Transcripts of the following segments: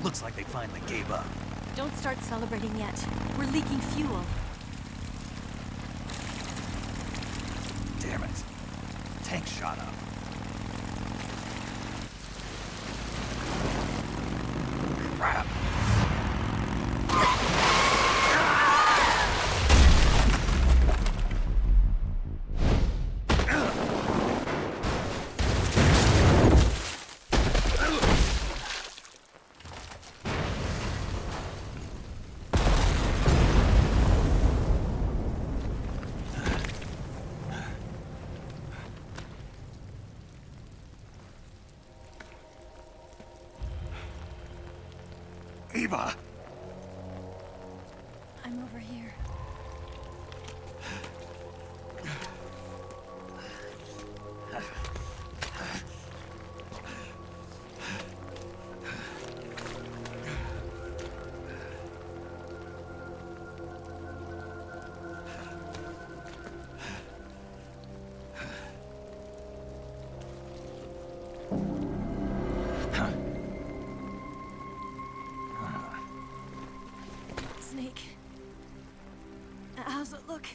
Looks like they finally gave up. Don't start celebrating yet. We're leaking fuel. Damn it. Tank shot up. Crap. Eva! I'm over here. Snake. How's it look?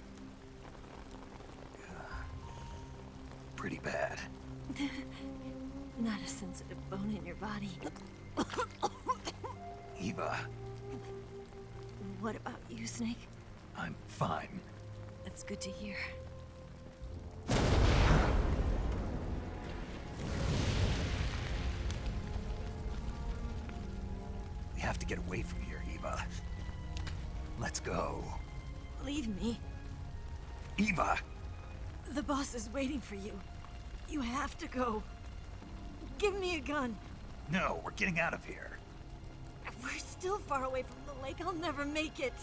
Pretty bad. Not a sensitive bone in your body. Eva, What about you, Snake? I'm fine. That's good to hear. We have to get away from here, Eva. Let's go. Leave me. Eva! The boss is waiting for you. You have to go. Give me a gun. No, we're getting out of here. We're still far away from the lake. I'll never make it.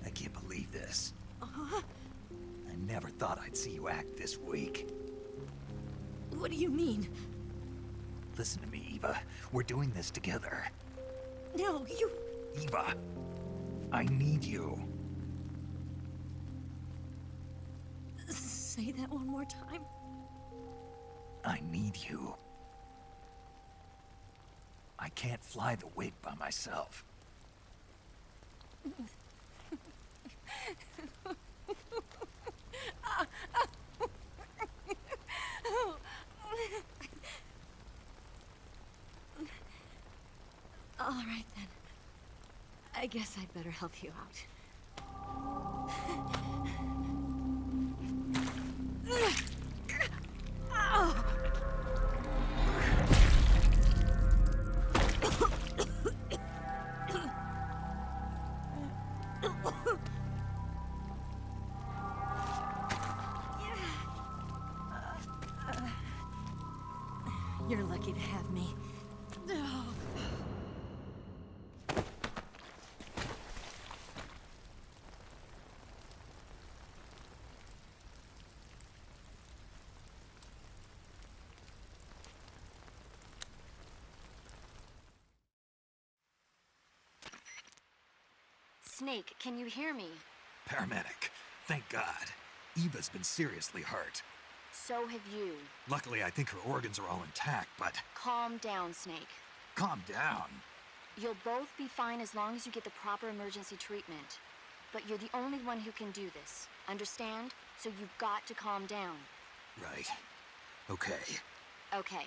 I can't believe this. Uh-huh. I never thought I'd see you act this weak. What do you mean? Listen to me, Eva. We're doing this together. No, you... Eva, I need you. Say that one more time. I need you. I can't fly the wig by myself. All right, then. I guess I'd better help you out. You're lucky to have me. Snake, can you hear me? Paramedic, thank God. Eva's been seriously hurt. So have you. Luckily, I think her organs are all intact, but... Calm down, Snake. Calm down. You'll both be fine as long as you get the proper emergency treatment. But you're the only one who can do this. Understand? So you've got to calm down. Right. Okay. Okay.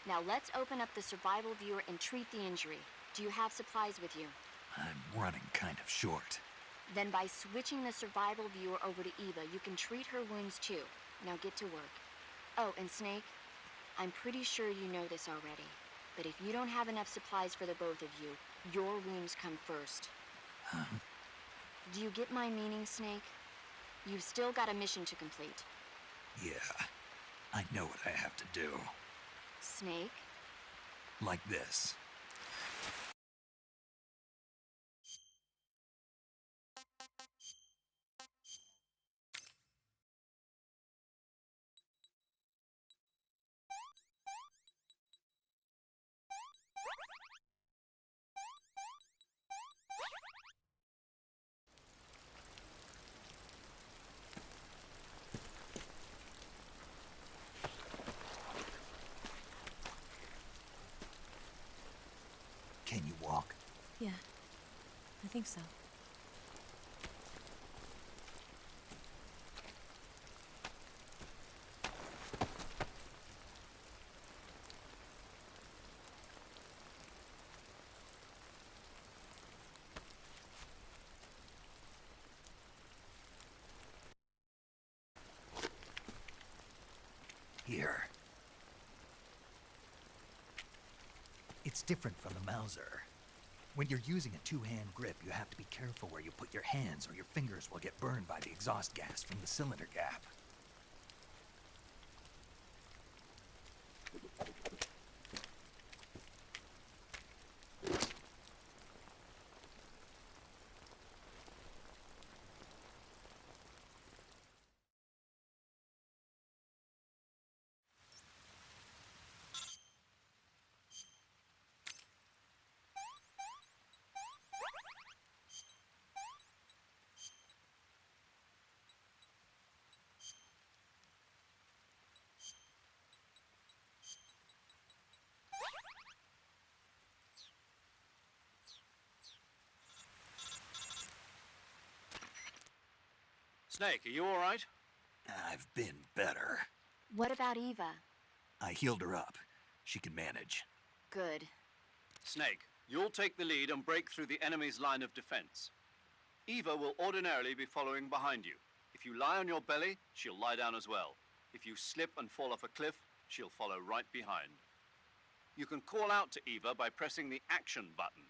Now let's open up the survival viewer and treat the injury. Do you have supplies with you? I'm running kind of short. Then by switching the survival viewer over to Eva, you can treat her wounds too. Now get to work. Oh, and Snake, I'm pretty sure you know this already, but if you don't have enough supplies for the both of you, your wounds come first. Do you get my meaning, Snake? You've still got a mission to complete. Yeah, I know what I have to do. Snake? Like this. Yeah, I think so. Here. It's different from the Mauser. When you're using a two-hand grip, you have to be careful where you put your hands or your fingers will get burned by the exhaust gas from the cylinder gap. Snake, are you all right? I've been better. What about Eva? I healed her up. She can manage. Good. Snake, you'll take the lead and break through the enemy's line of defense. Eva will ordinarily be following behind you. If you lie on your belly, she'll lie down as well. If you slip and fall off a cliff, she'll follow right behind. You can call out to Eva by pressing the action button.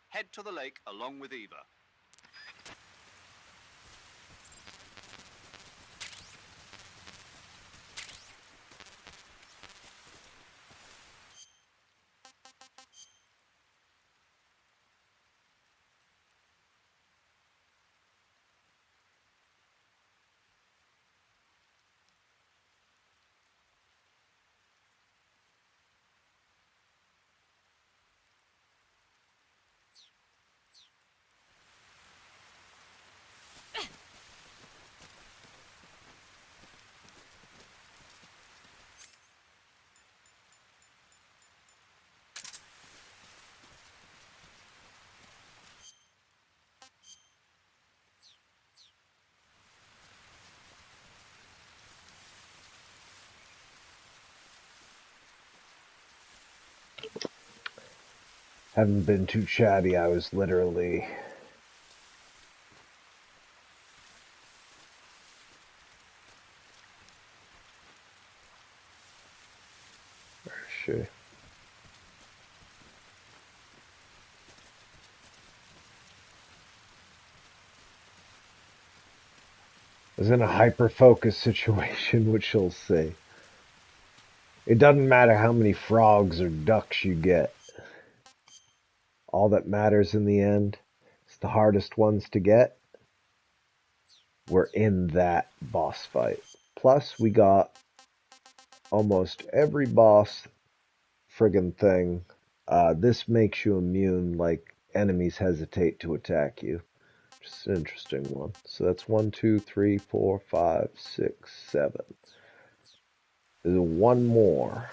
Head to the lake along with Eva. Haven't been too chatty. I was literally where is she? I was in a hyper-focus situation, which you'll see. It doesn't matter how many frogs or ducks you get. All that matters in the end is the hardest ones to get were in that boss fight. Plus, we got almost every boss friggin' thing. This makes you immune, like enemies hesitate to attack you. Just an interesting one. So that's 1, 2, 3, 4, 5, 6, 7. There's one more.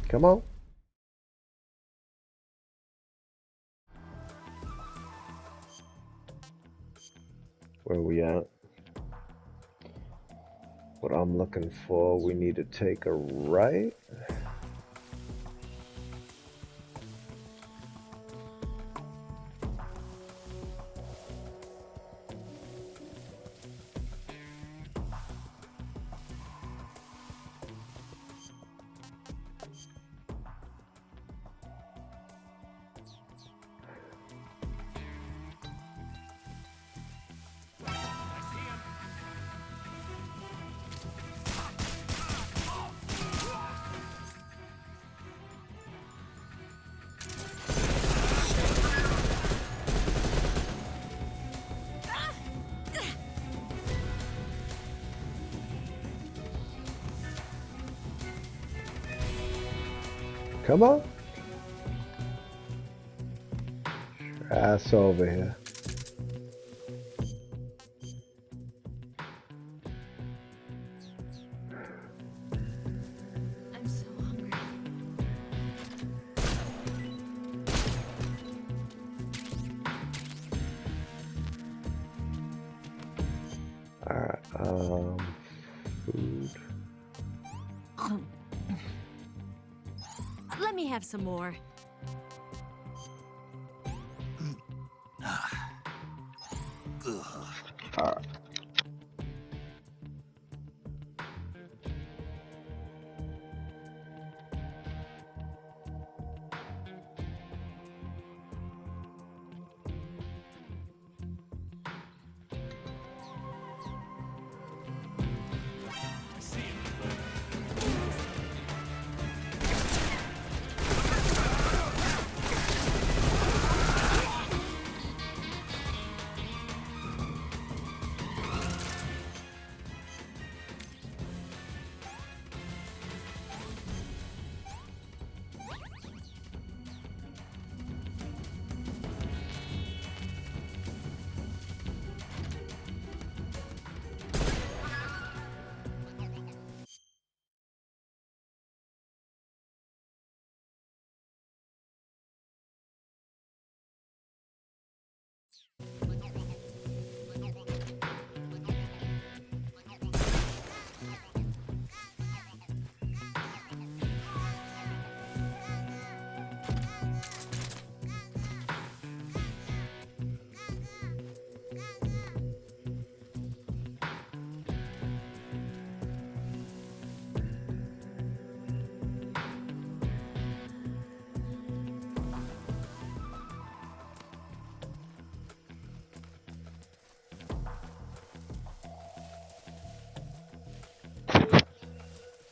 Come on. Where are we at? What I'm looking for, we need to take a right. Come on. Ass over here. I'm so hungry. Alright, food. Let me have some more. Ugh. Alright.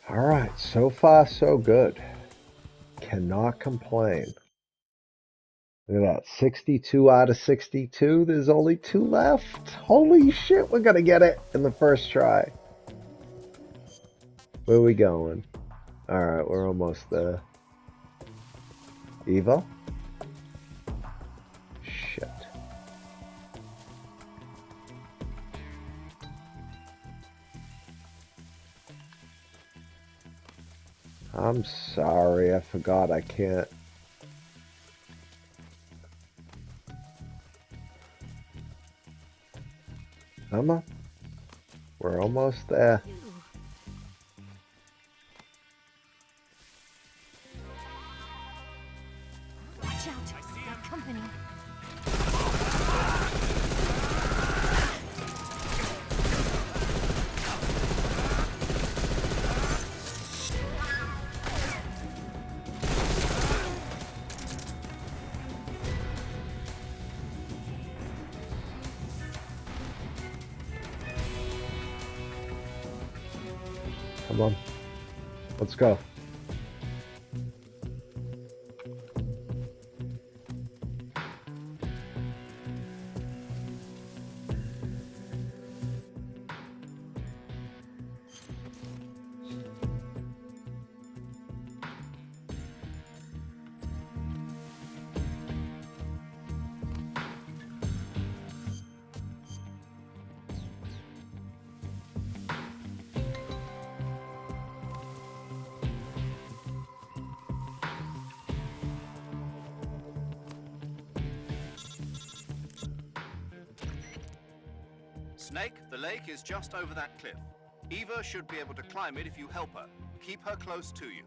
Alright, so far so good. Cannot complain. Look at that, 62 out of 62. There's only 2 left. Holy shit, we're gonna get it in the first try. Where are we going? Alright, we're almost there. Eva? Shit. I'm sorry, I forgot I can't. Come on. We're almost there. Watch out. Got company. Come on. Let's go. Snake, the lake is just over that cliff. Eva should be able to climb it if you help her. Keep her close to you.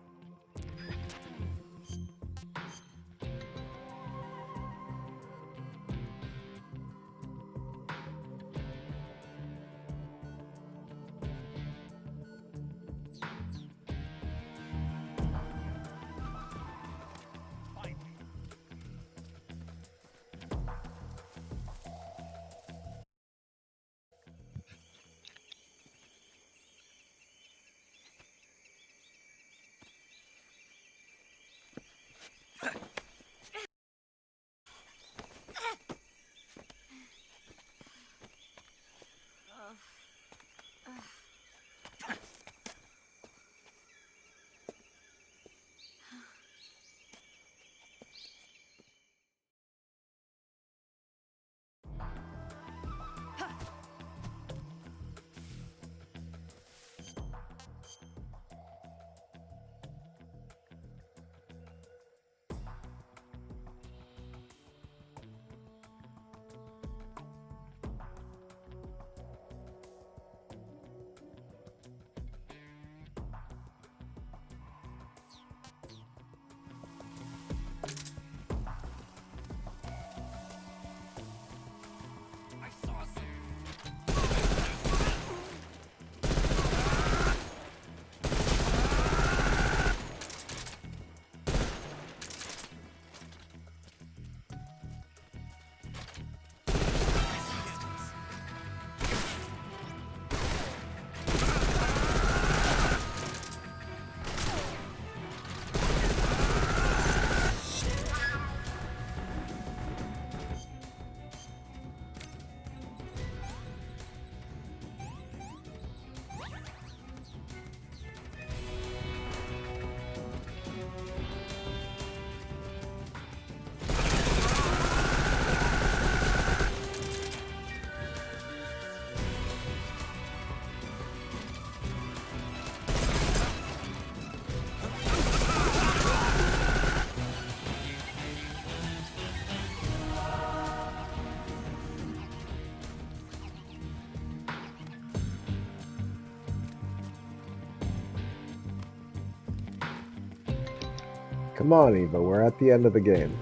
Come on, Eva, we're at the end of the game.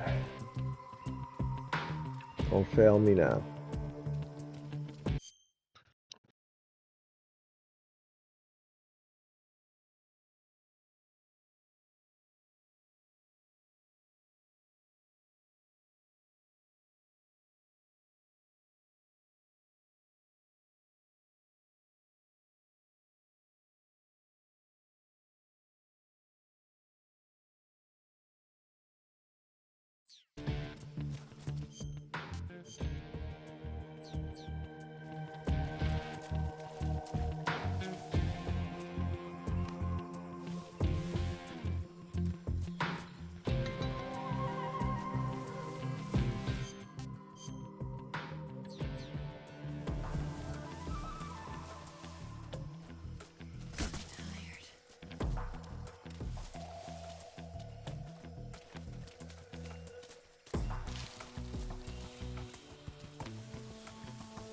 Don't fail me now.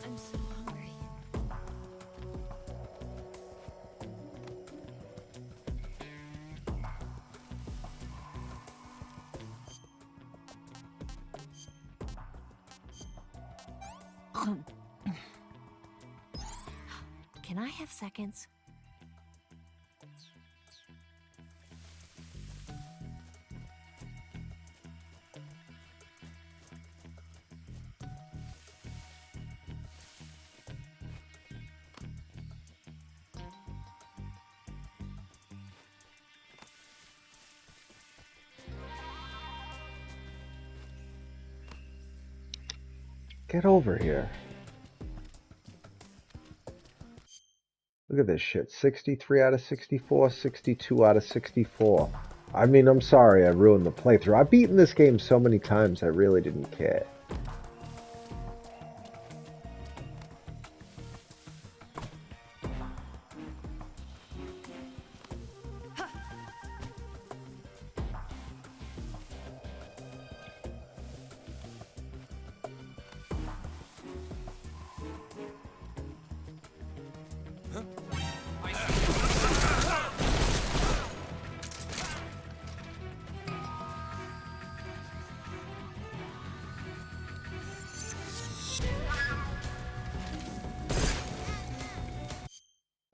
I'm so hungry. Can I have seconds? Get over here. Look at this shit. 63 out of 64, 62 out of 64. I mean, I'm sorry I ruined the playthrough. I've beaten this game so many times I really didn't care.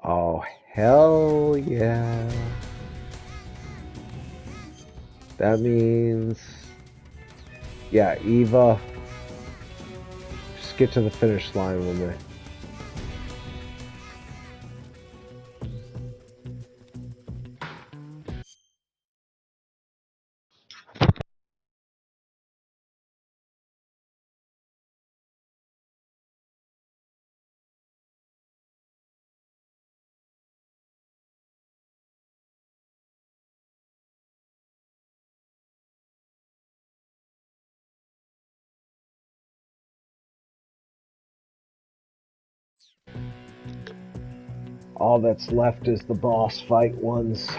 Oh, hell yeah. That means... Yeah, Eva. Just get to the finish line with me. All that's left is the boss fight ones.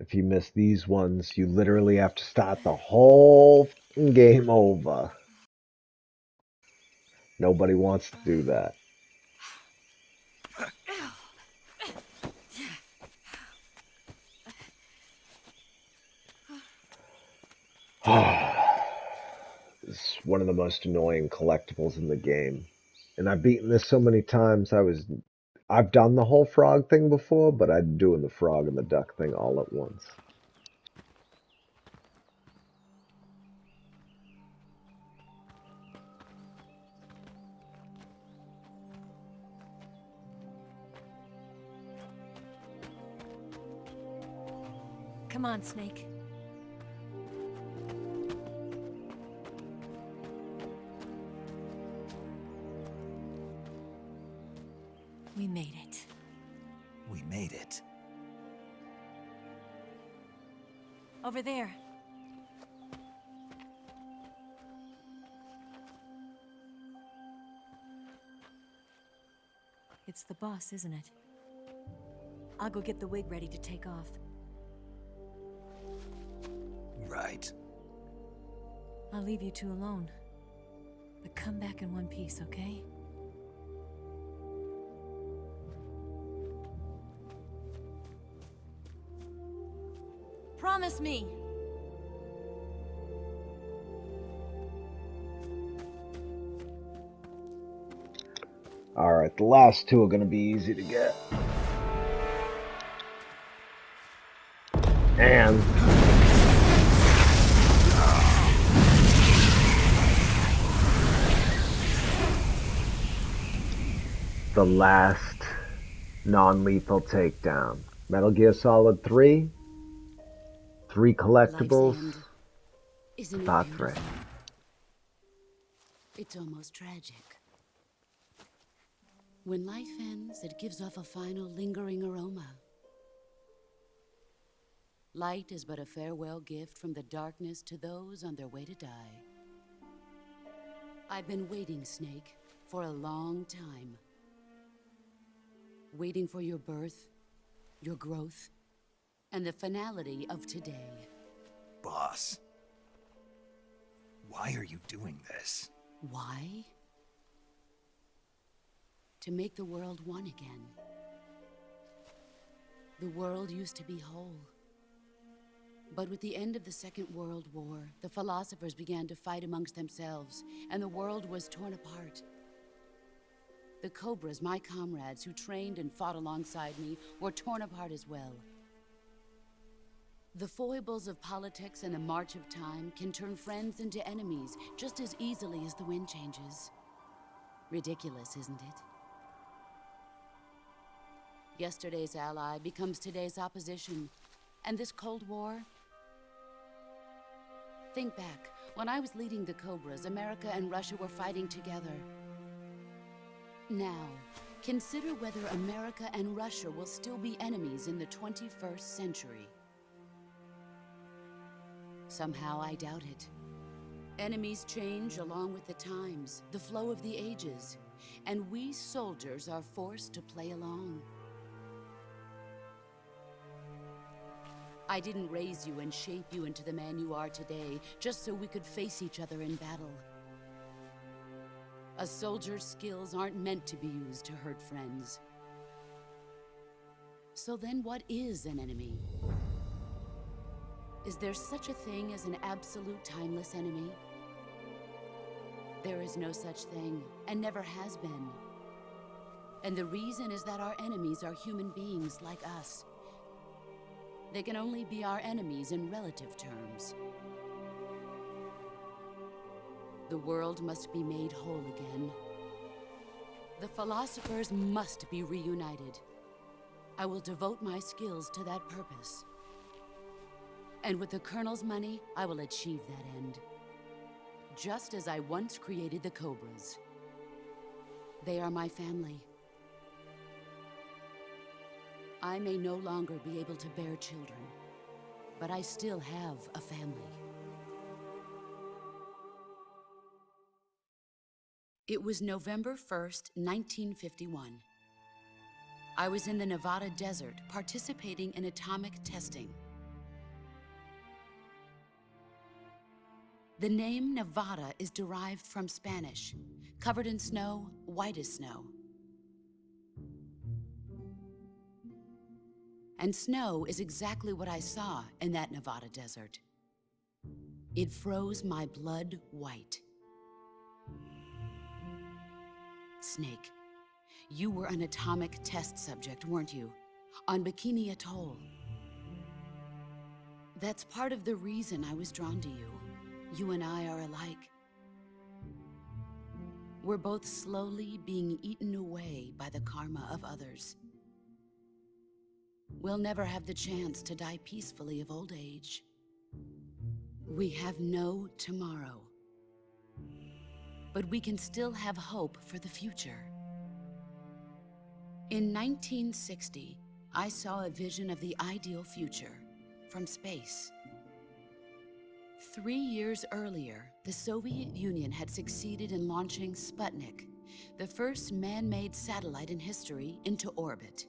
If you miss these ones, you literally have to start the whole game over. Nobody wants to do that. It's one of the most annoying collectibles in the game. And I've beaten this so many times, I've done the whole frog thing before, but I'm doing the frog and the duck thing all at once. Come on, Snake. We made it. We made it. Over there. It's the boss, isn't it? I'll go get the wig ready to take off. Right. I'll leave you two alone. But come back in one piece, okay? Promise me. Alright, the last two are going to be easy to get. And the last non-lethal takedown. Metal Gear Solid 3. 3 collectibles. Life's end. Isn't it About beautiful? 3. It's almost tragic. When life ends, it gives off a final lingering aroma. Light is but a farewell gift from the darkness to those on their way to die. I've been waiting, Snake, for a long time. Waiting for your birth, your growth, and the finality of today. Boss, why are you doing this? Why? To make the world one again. The world used to be whole. But with the end of the Second World War, the philosophers began to fight amongst themselves, and the world was torn apart. The Cobras, my comrades who trained and fought alongside me, were torn apart as well. The foibles of politics and the march of time can turn friends into enemies just as easily as the wind changes. Ridiculous, isn't it? Yesterday's ally becomes today's opposition. And this Cold War? Think back. When I was leading the Cobras, America and Russia were fighting together. Now, consider whether America and Russia will still be enemies in the 21st century. Somehow I doubt it. Enemies change along with the times, the flow of the ages, and we soldiers are forced to play along. I didn't raise you and shape you into the man you are today just so we could face each other in battle. A soldier's skills aren't meant to be used to hurt friends. So then what is an enemy? Is there such a thing as an absolute timeless enemy? There is no such thing, and never has been. And the reason is that our enemies are human beings like us. They can only be our enemies in relative terms. The world must be made whole again. The philosophers must be reunited. I will devote my skills to that purpose. And with the Colonel's money, I will achieve that end. Just as I once created the Cobras. They are my family. I may no longer be able to bear children, but I still have a family. It was November 1st, 1951. I was in the Nevada desert participating in atomic testing. The name Nevada is derived from Spanish, covered in snow, white as snow. And snow is exactly what I saw in that Nevada desert. It froze my blood white. Snake, you were an atomic test subject, weren't you? On Bikini Atoll. That's part of the reason I was drawn to you. You and I are alike. We're both slowly being eaten away by the karma of others. We'll never have the chance to die peacefully of old age. We have no tomorrow. But we can still have hope for the future. In 1960, I saw a vision of the ideal future from space. 3 years earlier, the Soviet Union had succeeded in launching Sputnik, the first man-made satellite in history, into orbit.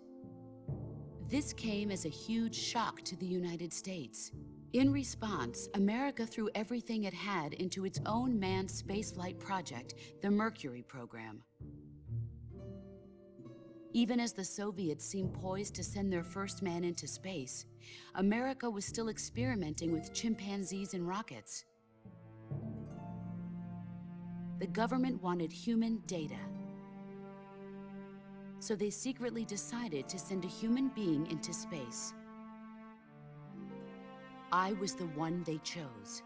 This came as a huge shock to the United States. In response, America threw everything it had into its own manned spaceflight project, the Mercury program. Even as the Soviets seemed poised to send their first man into space, America was still experimenting with chimpanzees and rockets. The government wanted human data. So they secretly decided to send a human being into space. I was the one they chose.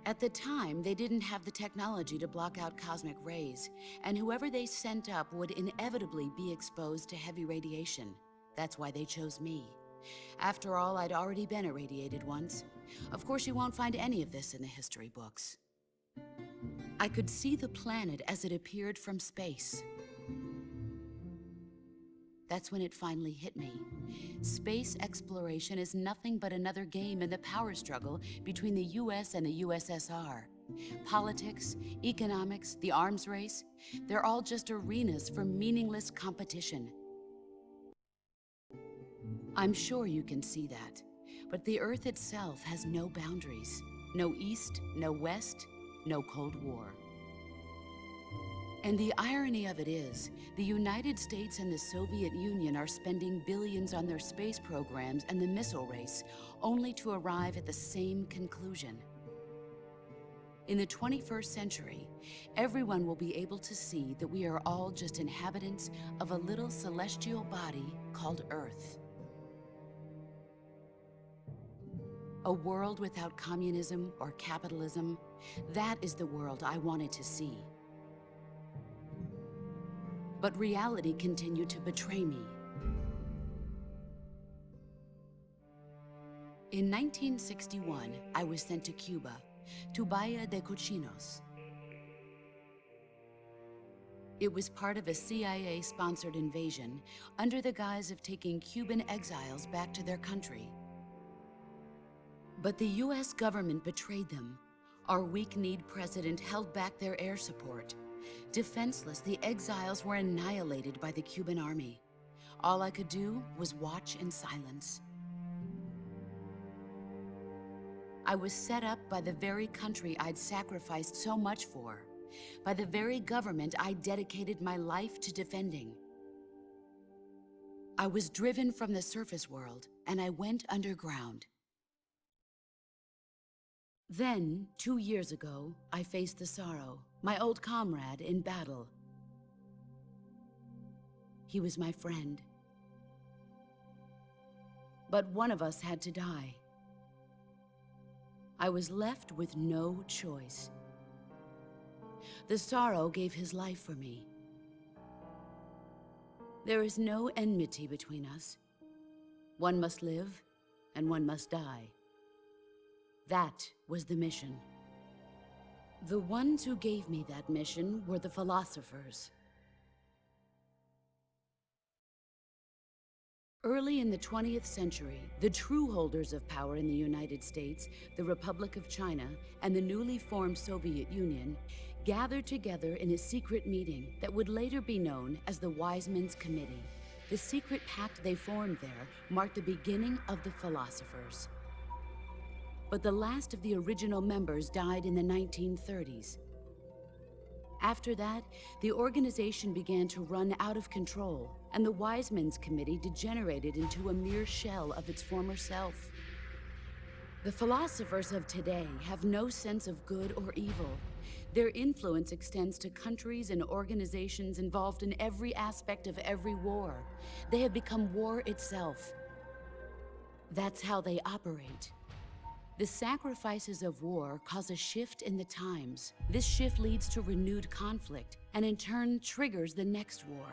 At the time, they didn't have the technology to block out cosmic rays, and whoever they sent up would inevitably be exposed to heavy radiation. That's why they chose me. After all, I'd already been irradiated once. Of course, you won't find any of this in the history books. I could see the planet as it appeared from space. That's when it finally hit me. Space exploration is nothing but another game in the power struggle between the US and the USSR. Politics, economics, the arms race, they're all just arenas for meaningless competition. I'm sure you can see that, but the Earth itself has no boundaries. No East, no West, no Cold War. And the irony of it is, the United States and the Soviet Union are spending billions on their space programs and the missile race, only to arrive at the same conclusion. In the 21st century, everyone will be able to see that we are all just inhabitants of a little celestial body called Earth. A world without communism or capitalism, that is the world I wanted to see. But reality continued to betray me. In 1961, I was sent to Cuba, to Bahia de Cochinos. It was part of a CIA-sponsored invasion under the guise of taking Cuban exiles back to their country. But the US government betrayed them. Our weak-kneed president held back their air support. Defenseless, the exiles were annihilated by the Cuban army. All I could do was watch in silence. I was set up by the very country I'd sacrificed so much for, by the very government I dedicated my life to defending. I was driven from the surface world, and I went underground. Then, 2 years ago, I faced the Sorrow, my old comrade in battle. He was my friend. But one of us had to die. I was left with no choice. The Sorrow gave his life for me. There is no enmity between us. One must live, and one must die. That was the mission. The ones who gave me that mission were the philosophers. Early in the 20th century, the true holders of power in the United States, the Republic of China, and the newly formed Soviet Union gathered together in a secret meeting that would later be known as the Wise Men's Committee. The secret pact they formed there marked the beginning of the philosophers. But the last of the original members died in the 1930s. After that, the organization began to run out of control, and the Wise Men's Committee degenerated into a mere shell of its former self. The philosophers of today have no sense of good or evil. Their influence extends to countries and organizations involved in every aspect of every war. They have become war itself. That's how they operate. The sacrifices of war cause a shift in the times. This shift leads to renewed conflict, and in turn triggers the next war.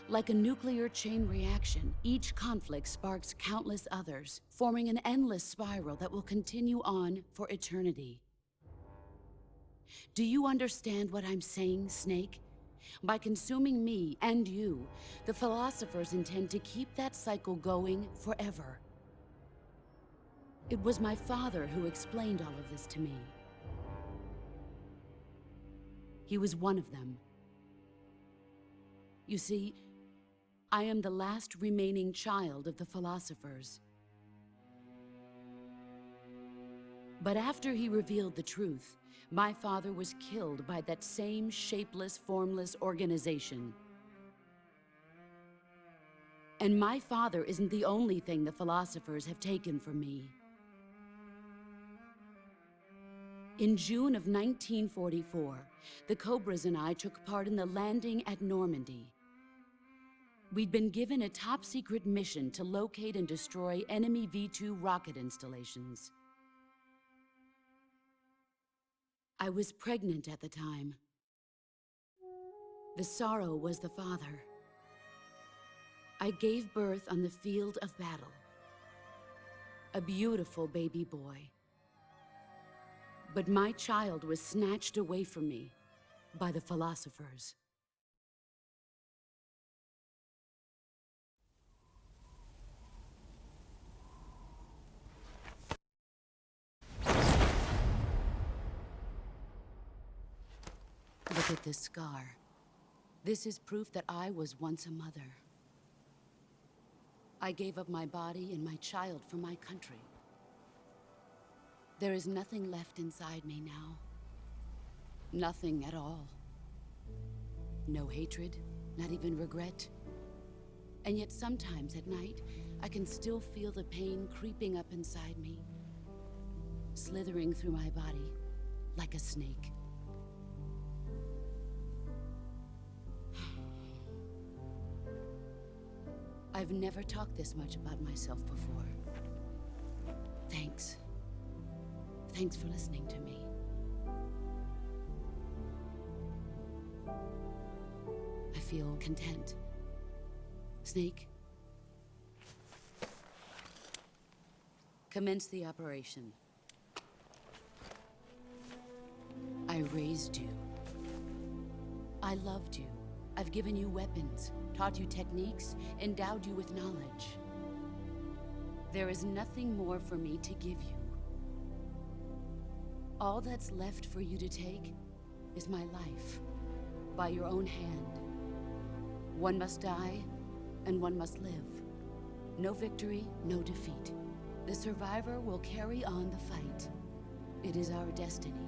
Like a nuclear chain reaction, each conflict sparks countless others, forming an endless spiral that will continue on for eternity. Do you understand what I'm saying, Snake? By consuming me and you, the philosophers intend to keep that cycle going forever. It was my father who explained all of this to me. He was one of them. You see, I am the last remaining child of the philosophers. But after he revealed the truth, my father was killed by that same shapeless, formless organization. And my father isn't the only thing the philosophers have taken from me. In June of 1944, the Cobras and I took part in the landing at Normandy. We'd been given a top-secret mission to locate and destroy enemy V-2 rocket installations. I was pregnant at the time. The sorrow was the father. I gave birth on the field of battle. A beautiful baby boy. But my child was snatched away from me by the philosophers. Look at this scar. This is proof that I was once a mother. I gave up my body and my child for my country. There is nothing left inside me now. Nothing at all. No hatred, not even regret. And yet sometimes at night, I can still feel the pain creeping up inside me, slithering through my body like a snake. I've never talked this much about myself before. Thanks. Thanks for listening to me. I feel content. Snake? Commence the operation. I raised you. I loved you. I've given you weapons, taught you techniques, endowed you with knowledge. There is nothing more for me to give you. All that's left for you to take is my life, by your own hand. One must die, and one must live. No victory, no defeat. The survivor will carry on the fight. It is our destiny.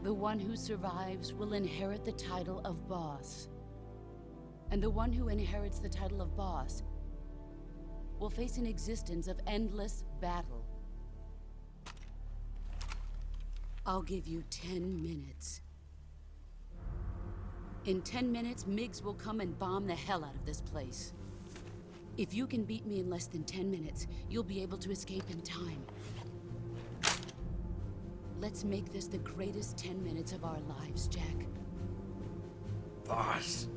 The one who survives will inherit the title of boss. And the one who inherits the title of boss will face an existence of endless battle. I'll give you 10 minutes. In 10 minutes, MiGs will come and bomb the hell out of this place. If you can beat me in less than 10 minutes, you'll be able to escape in time. Let's make this the greatest 10 minutes of our lives, Jack. Boss.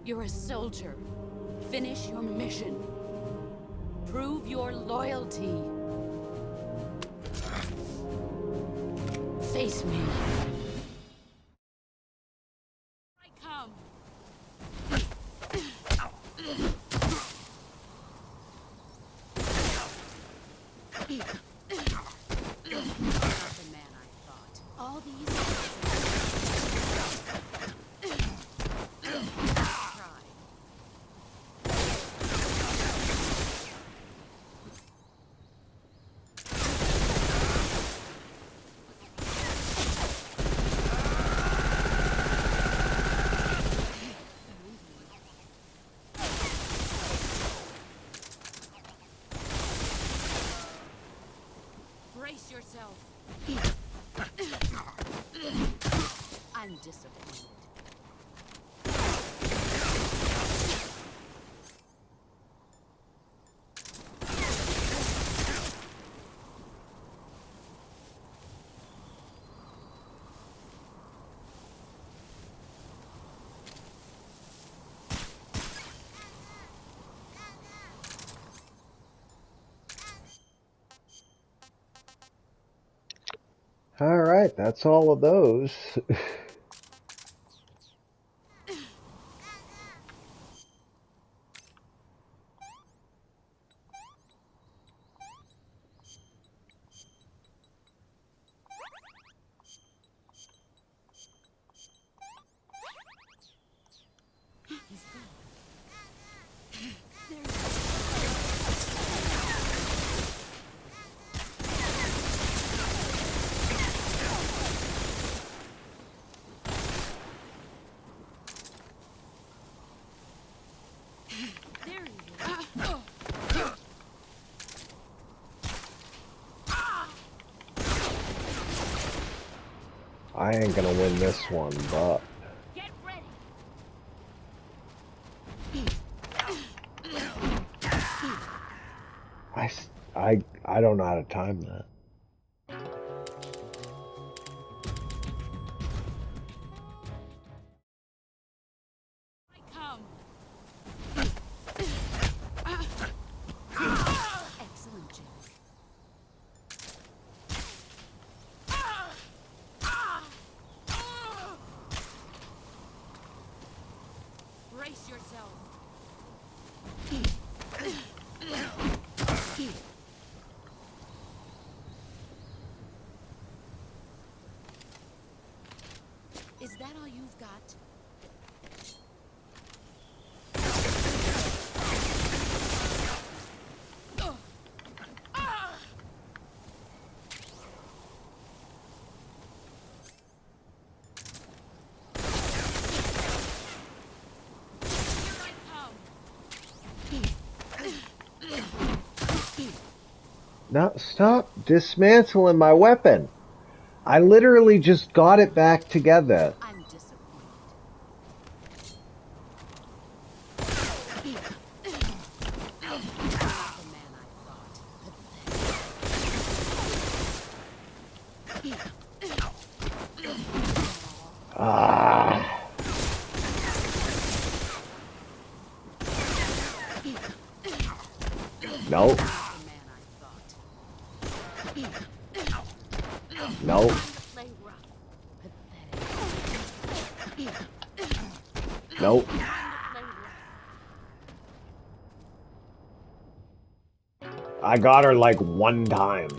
You're a soldier. Finish your mission. Prove your loyalty. Face me. I come. The man I thought. All these. Try. Brace yourself. I'm disappointed. All right, that's all of those. I ain't gonna win this one, but Get ready. I don't know how to time that. I come. Excellent, Jim. Brace yourself. Is that all you've got? Here I come. No, stop dismantling my weapon. I literally just got it back together. I'm disappointed. Not the man I thought. Ah. Nope. The man I thought. Nope. Play rough. Pathetic. Nope. Play rough. I got her like one time.